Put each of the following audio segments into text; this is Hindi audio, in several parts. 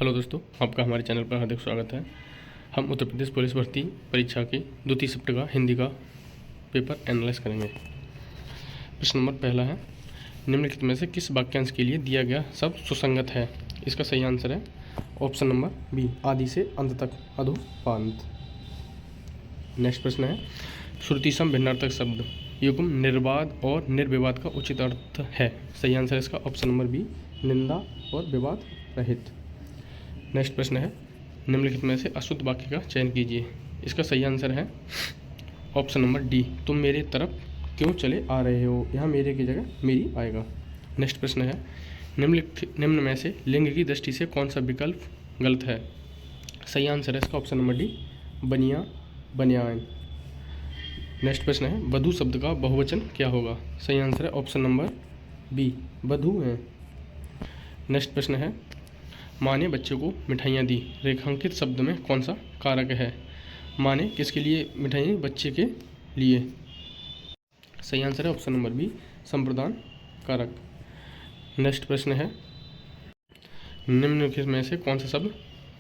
हेलो दोस्तों, आपका हमारे चैनल पर हार्दिक स्वागत है। हम उत्तर प्रदेश पुलिस भर्ती परीक्षा के द्वितीय शिफ्ट का हिंदी का पेपर एनालाइज करेंगे। प्रश्न नंबर पहला है, निम्नलिखित में से किस वाक्यांश के लिए दिया गया शब्द सुसंगत है? इसका सही आंसर है ऑप्शन नंबर बी, आदि से अंत तक, अधोपांत। नेक्स्ट प्रश्न है, श्रुति सम भिन्नार्थक शब्द युग्म निर्वाद और निर्विवाद का उचित अर्थ है। सही आंसर है इसका ऑप्शन नंबर बी, निंदा और विवाद रहित। नेक्स्ट प्रश्न है, निम्नलिखित में से अशुद्ध वाक्य का चयन कीजिए। इसका सही आंसर है ऑप्शन नंबर डी, तुम मेरे तरफ क्यों चले आ रहे हो। यहाँ मेरे की जगह मेरी आएगा। नेक्स्ट प्रश्न है, निम्न में से लिंग की दृष्टि से कौन सा विकल्प गलत है? सही आंसर है इसका ऑप्शन नंबर डी, बनिया बनियान। नेक्स्ट प्रश्न है, वधू शब्द का बहुवचन क्या होगा? सही आंसर है ऑप्शन नंबर बी, वधू है। नेक्स्ट प्रश्न है, माँ ने बच्चे को मिठाइयाँ दी, रेखांकित शब्द में कौन सा कारक है? माँ ने किसके लिए मिठाई? बच्चे के लिए। सही आंसर है ऑप्शन नंबर बी, संप्रदान कारक। नेक्स्ट प्रश्न है, निम्नलिखित में से कौन सा शब्द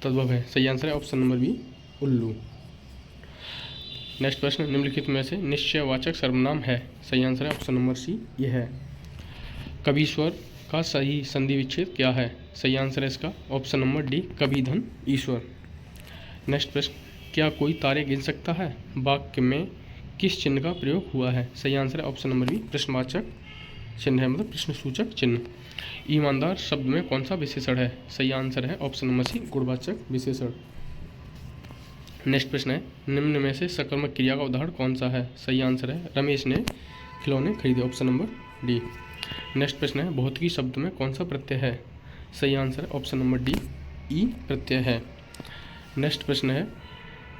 तद्भव है? सही आंसर है ऑप्शन नंबर बी, उल्लू। नेक्स्ट प्रश्न, निम्नलिखित में से निश्चयवाचक सर्वनाम है? सही आंसर है ऑप्शन नंबर सी, यह है। कबीश्वर का सही संधि विच्छेद क्या है? सही आंसर है इसका ऑप्शन नंबर डी, कभी धन ईश्वर। नेक्स्ट प्रश्न, क्या कोई तारे गिन सकता है? वाक्य में किस चिन्ह का प्रयोग हुआ है? सही आंसर है ऑप्शन नंबर बी, प्रश्नवाचक चिन्ह है, मतलब प्रश्नसूचक चिन्ह। ईमानदार शब्द में कौन सा विशेषण है? सही आंसर है ऑप्शन नंबर सी, गुणवाचक विशेषण। नेक्स्ट प्रश्न है, निम्न में से सकर्मक क्रिया का उदाहरण कौन सा है? सही आंसर है रमेश ने खिलौने खरीदे, ऑप्शन नंबर डी। नेक्स्ट प्रश्न है, भौतिकी शब्द में कौन सा प्रत्यय है? सही आंसर है ऑप्शन नंबर डी, ई प्रत्यय है। नेक्स्ट प्रश्न है,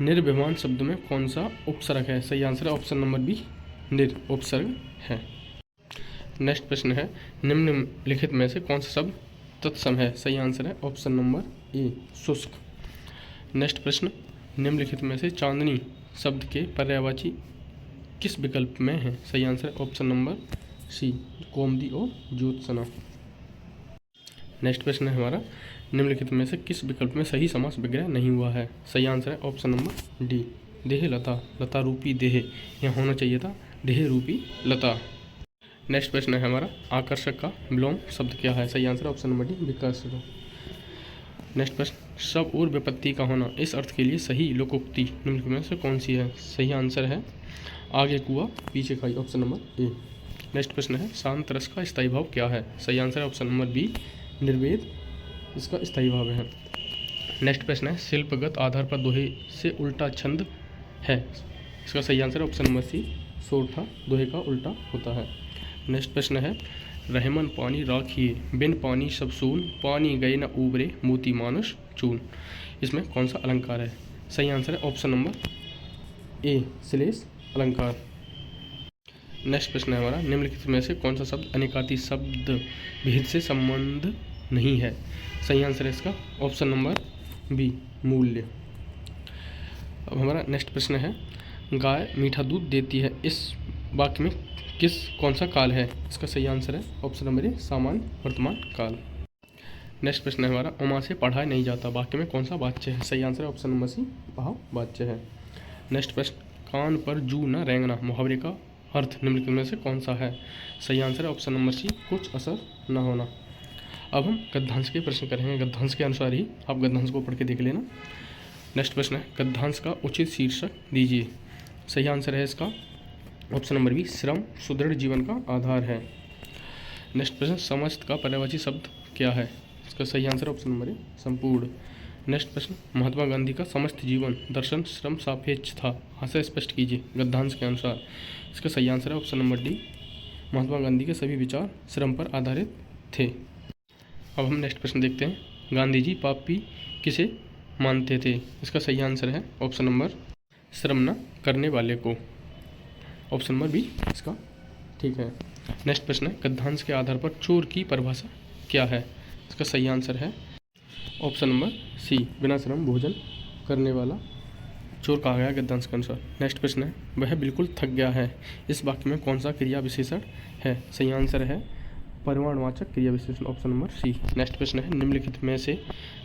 निर्विमान शब्द में कौन सा उपसर्ग है? सही आंसर है ऑप्शन नंबर बी, निर उपसर्ग है। नेक्स्ट प्रश्न है, निम्नलिखित में से कौन सा शब्द तत्सम है? सही आंसर है ऑप्शन नंबर ए, शुष्क। नेक्स्ट प्रश्न, निम्नलिखित में से चांदनी शब्द के पर्यायवाची किस विकल्प में है? सही आंसर है ऑप्शन नंबर सी, कोमदी और ज्योत्सना। नेक्स्ट प्रश्न है हमारा, निम्नलिखित में से किस विकल्प में सही समास विग्रह नहीं हुआ है? सही आंसर है ऑप्शन नंबर डी, देह लता, लता रूपी देह, यहाँ होना चाहिए था देह रूपी लता। नेक्स्ट प्रश्न है हमारा, आकर्षक का विलोम शब्द क्या है? सही आंसर है ऑप्शन नंबर डी, विकर्षक। नेक्स्ट प्रश्न, सब और विपत्ति का होना इस अर्थ के लिए सही लोकोक्ति निम्नलिखित में से कौन सी है? सही आंसर है आगे कुआ पीछे खाई, ऑप्शन नंबर ए। नेक्स्ट प्रश्न है, शांत रस का स्थायी भाव क्या है? सही आंसर है ऑप्शन नंबर बी, निर्वेद इसका स्थायी भाव है। नेक्स्ट प्रश्न है, शिल्पगत आधार पर दोहे से उल्टा छंद है? इसका सही आंसर है ऑप्शन नंबर सी, सोरठा दोहे का उल्टा होता है। नेक्स्ट प्रश्न है, रहमन पानी राखिए, बिन पानी सब सून, पानी गए न उबरे, मोती मानुष चून। इसमें कौन सा अलंकार है? सही आंसर है ऑप्शन नंबर ए, श्लेष अलंकार। नेक्स्ट प्रश्न है हमारा, निम्नलिखित में से कौन सा शब्द अनेकाति शब्द भेद से संबंध नहीं है? सही आंसर है इसका ऑप्शन नंबर बी, मूल्य। अब हमारा नेक्स्ट प्रश्न है, गाय मीठा दूध देती है, इस वाक्य में कौन सा काल है? इसका सही आंसर है ऑप्शन नंबर ए, सामान्य वर्तमान काल। नेक्स्ट प्रश्न है हमारा, उमा से पढ़ा नहीं जाता, वाक्य में कौन सा वाच्य है? सही आंसर है ऑप्शन नंबर सी, भाव वाच्य है। नेक्स्ट प्रश्न, कान पर जू न रेंगना मुहावरे का अर्थ निम्नलिखित में से कौन सा है? सही आंसर है ऑप्शन नंबर सी, कुछ असर न होना। अब हम गद्यांश के प्रश्न करेंगे, गद्यांश के अनुसार ही आप गद्यांश को पढ़ के देख लेना। नेक्स्ट प्रश्न है, गद्यांश का उचित शीर्षक दीजिए। सही आंसर है इसका ऑप्शन नंबर बी, श्रम सुदृढ़ जीवन का आधार है। नेक्स्ट प्रश्न, समस्त का पर्यायवाची शब्द क्या है? इसका सही आंसर ऑप्शन नंबर ए, संपूर्ण। नेक्स्ट प्रश्न, महात्मा गांधी का समस्त जीवन दर्शन श्रम सापेक्ष था, आशय स्पष्ट कीजिए गद्यांश के अनुसार। इसका सही आंसर है option number D, Mahatma Gandhi के सभी विचार श्रम पर आधारित थे। अब हम नेक्स्ट प्रश्न देखते हैं, गांधी जी पापी किसे मानते थे? इसका सही आंसर है ऑप्शन नंबर श्रम न करने वाले को, ऑप्शन नंबर बी इसका ठीक है। नेक्स्ट प्रश्न है, गद्यांश के आधार पर चोर की परिभाषा क्या है? इसका सही आंसर है ऑप्शन नंबर सी, बिना श्रम भोजन करने वाला चोर कहा गया गद्यांश के अनुसार। नेक्स्ट प्रश्न है, वह बिल्कुल थक गया है, इस वाक्य में कौन सा क्रिया विशेषण है? सही आंसर है परिमाणवाचक क्रिया विशेषण, ऑप्शन नंबर सी। नेक्स्ट प्रश्न है, निम्नलिखित में से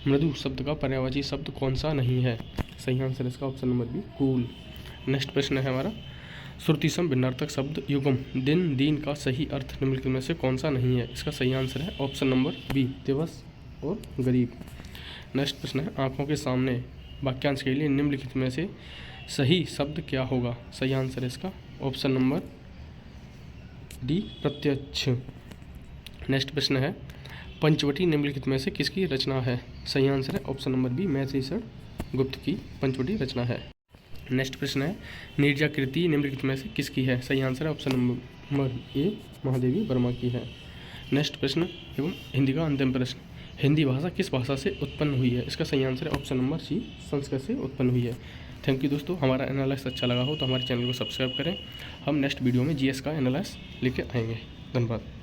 मृदु शब्द का पर्यायवाची शब्द कौन सा नहीं है? सही आंसर इसका option number B, cool. Next प्रश्न है हमारा, श्रुतिसम भिन्नार्थक शब्द युगम दिन दीन का सही अर्थ निम्नलिखित में से कौन सा नहीं है? इसका सही आंसर है ऑप्शन नंबर बी, दिवस और गरीब। नेक्स्ट प्रश्न है, आंखों के सामने वाक्यांश के लिए निम्नलिखित में से सही शब्द क्या होगा? सही आंसर है इसका ऑप्शन नंबर डी, प्रत्यक्ष। नेक्स्ट प्रश्न है, पंचवटी निम्नलिखित में से किसकी रचना है? सही आंसर है ऑप्शन नंबर बी, महर्षि गुप्त की पंचवटी रचना है। नेक्स्ट प्रश्न है, नीरजाकृति निम्नलिखित में से किसकी है? सही आंसर है option number A, Mahadevi Verma की है। नेक्स्ट प्रश्न एवं हिंदी का अंतिम प्रश्न, हिंदी भाषा किस भाषा से उत्पन्न हुई है? इसका सही आंसर है ऑप्शन नंबर सी, संस्कृत से उत्पन्न हुई है। थैंक यू दोस्तों, हमारा एनालिसिस अच्छा लगा हो तो हमारे चैनल को सब्सक्राइब करें। हम नेक्स्ट वीडियो में जीएस का एनालिसिस लेके आएंगे। धन्यवाद।